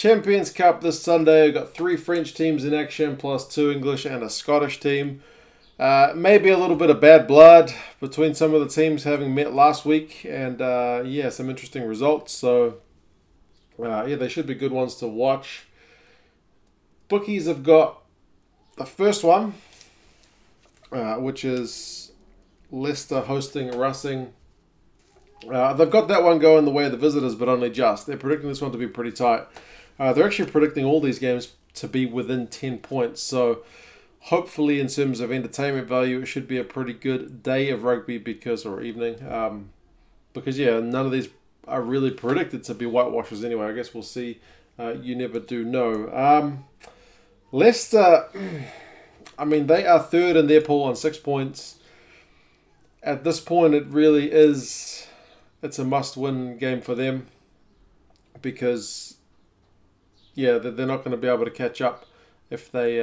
Champions Cup this Sunday. We've got 3 French teams in action, plus 2 English and a Scottish team. Maybe a little bit of bad blood between some of the teams having met last week, and yeah, some interesting results. So yeah, they should be good ones to watch. Bookies have got the first one, which is Leicester hosting Racing. They've got that one going the way of the visitors, but only just. They're predicting this one to be pretty tight. They're actually predicting all these games to be within 10 points. So hopefully in terms of entertainment value, it should be a pretty good day of rugby or evening. Because, yeah, none of these are really predicted to be whitewashes anyway. I guess we'll see. You never do know. Leicester, I mean, they are third in their pool on 6 points. At this point, it really is... It's a must-win game for them because, yeah, they're not going to be able to catch up if they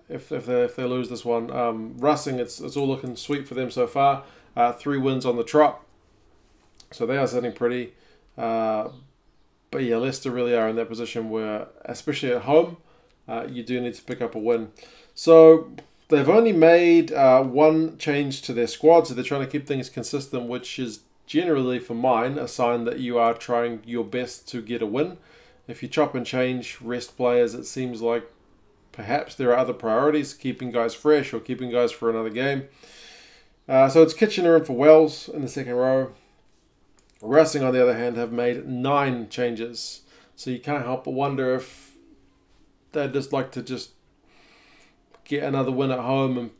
if they lose this one. Racing, it's all looking sweet for them so far. 3 wins on the trot, so they are sitting pretty. But yeah, Leicester really are in that position where, especially at home, you do need to pick up a win. So they've only made 1 change to their squad, so they're trying to keep things consistent, which is generally, for mine, a sign that you are trying your best to get a win. If you chop and change, rest players, it seems like perhaps there are other priorities, keeping guys fresh or keeping guys for another game. So it's Kitchener in for Wells in the second row. Racing, on the other hand, have made 9 changes. So you can't help but wonder if they'd just like to just get another win at home and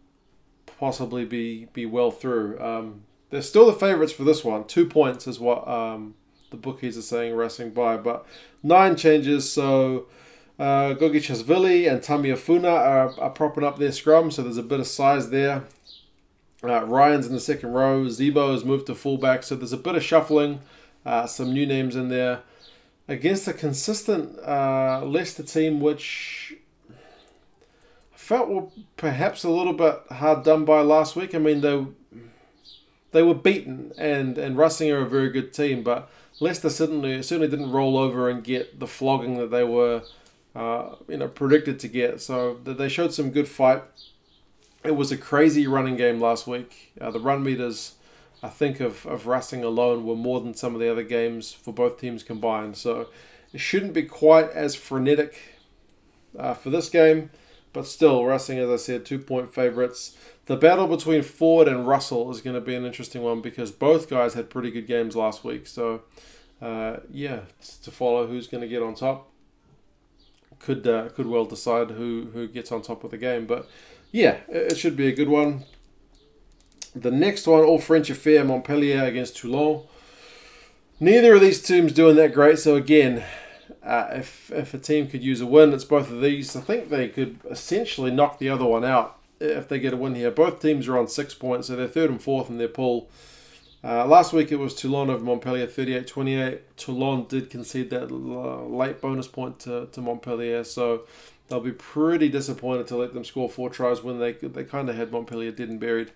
possibly be well through. They're still the favourites for this one. 2 points is what the bookies are saying Racing by. But 9 changes, so Gogichashvili and Tamiafuna are propping up their scrum, so there's a bit of size there. Ryan's in the second row. Zebo has moved to fullback, so there's a bit of shuffling. Some new names in there. Against a consistent Leicester team, which I felt were perhaps a little bit hard done by last week. I mean, they were beaten, and Racing are a very good team, but Leicester certainly didn't roll over and get the flogging that they were predicted to get. So they showed some good fight. It was a crazy running game last week. The run meters, I think, of Racing alone were more than some of the other games for both teams combined. So it shouldn't be quite as frenetic for this game, but still, Racing, as I said, 2-point favourites. The battle between Ford and Russell is going to be an interesting one because both guys had pretty good games last week. So, yeah, it's to follow who's going to get on top. Could well decide who gets on top of the game. But, yeah, it should be a good one. The next one, all French affair, Montpellier against Toulon. Neither of these teams doing that great. So, again, if a team could use a win, it's both of these. I think they could essentially knock the other one out if they get a win here. Both teams are on 6 points, so they're 3rd and 4th in their pool. Last week it was Toulon over Montpellier, 38-28. Toulon did concede that late bonus point to Montpellier, so they'll be pretty disappointed to let them score 4 tries when they kind of had Montpellier dead and buried.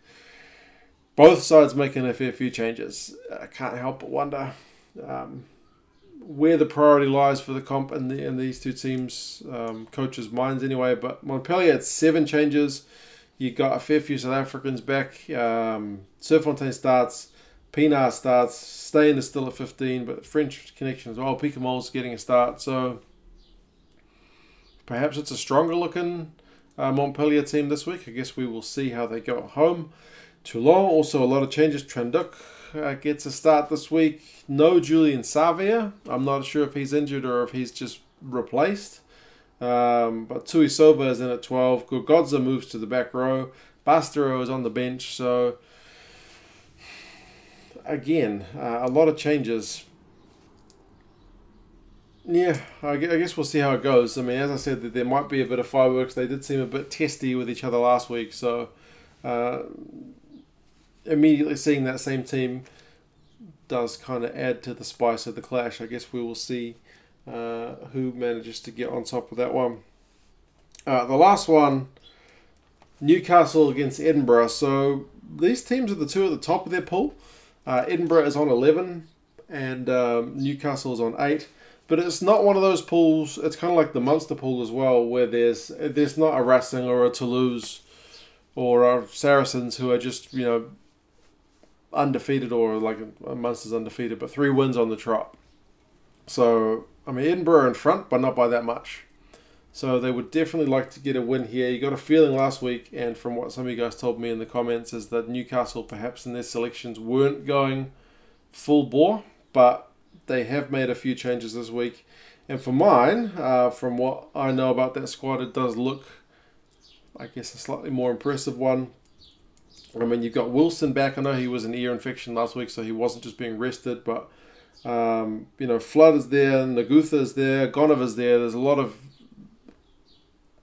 Both sides making a fair few changes. I can't help but wonder where the priority lies for the comp in these two teams, coaches' minds anyway. But Montpellier had 7 changes. You got a fair few South Africans back. Serfontaine starts. Pienaar starts. Steyn is still at 15, but French connection as well. Picamol's getting a start. So perhaps it's a stronger looking Montpellier team this week. I guess we will see how they go at home. Toulon, also a lot of changes. Tranduk gets a start this week. No Julian Savia. I'm not sure if he's injured or if he's just replaced. But Tuisova is in at 12. Gogodza moves to the back row. Bastero is on the bench. So, again, a lot of changes. Yeah, I guess we'll see how it goes. I mean, as I said, there might be a bit of fireworks. They did seem a bit testy with each other last week. So, immediately seeing that same team does kind of add to the spice of the clash. I guess we will see who manages to get on top of that one. The last one, Newcastle against Edinburgh. So these teams are the two at the top of their pool. Edinburgh is on 11 and Newcastle is on 8. But it's not one of those pools. It's kind of like the Munster pool as well, where there's not a Racing or a Toulouse or a Saracens who are just, undefeated, or like Munster's undefeated, but 3 wins on the trot. So, I mean, Edinburgh are in front, but not by that much. So they would definitely like to get a win here. You got a feeling last week, and from what some of you guys told me in the comments, is that Newcastle perhaps in their selections weren't going full bore, but they have made a few changes this week. And for mine, from what I know about that squad, it does look, I guess, a slightly more impressive one. I mean, you've got Wilson back. I know he was an ear infection last week, so he wasn't just being rested, but Flood is there, Nagutha is there, Gonov is there. There's a lot of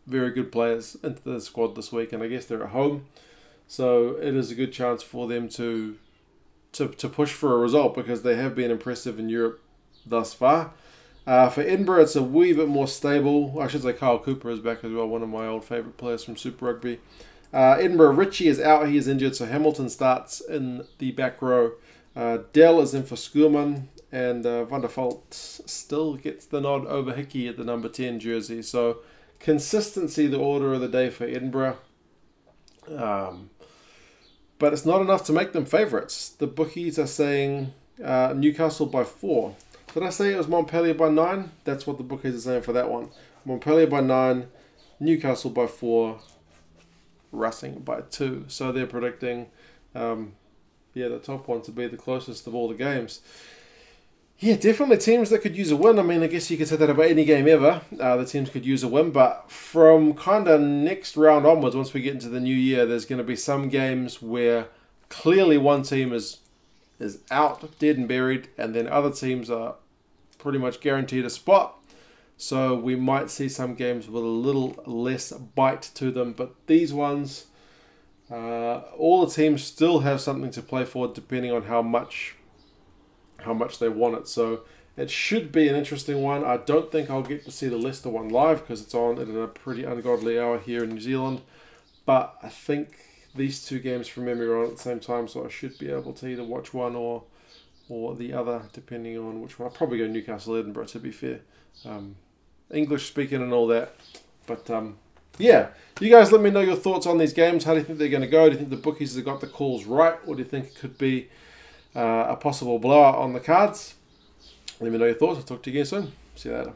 very good players into the squad this week, and I guess they're at home, so it is a good chance for them to push for a result, because they have been impressive in Europe thus far. For Edinburgh, it's a wee bit more stable. I should say Kyle Cooper is back as well, one of my old favourite players from Super Rugby. Edinburgh, Ritchie is out, he is injured, so Hamilton starts in the back row. Dell is in for Skuurman, and Van der Vault still gets the nod over Hickey at the number 10 jersey. So consistency, the order of the day for Edinburgh. But it's not enough to make them favourites. The bookies are saying Newcastle by 4. Did I say it was Montpellier by 9? That's what the bookies are saying for that one. Montpellier by 9, Newcastle by 4, Racing by 2. So they're predicting the top one to be the closest of all the games. Yeah, definitely teams that could use a win. I mean, I guess you could say that about any game ever. The teams could use a win, but from kind of next round onwards, once we get into the new year, there's going to be some games where clearly one team is out, dead and buried, and then other teams are pretty much guaranteed a spot. So we might see some games with a little less bite to them, but these ones, all the teams still have something to play for, depending on how much they want it. So it should be an interesting one. I don't think I'll get to see the Leicester one live because it's on at a pretty ungodly hour here in New Zealand. But I think these two games from memory are on at the same time, so I should be able to either watch one or the other, depending on which one. I'll probably go Newcastle, Edinburgh, to be fair. English speaking and all that. But yeah, you guys let me know your thoughts on these games. How do you think they're going to go? Do you think the bookies have got the calls right? Or do you think it could be a possible blowout on the cards? Let me know your thoughts. I'll talk to you again soon. See you later.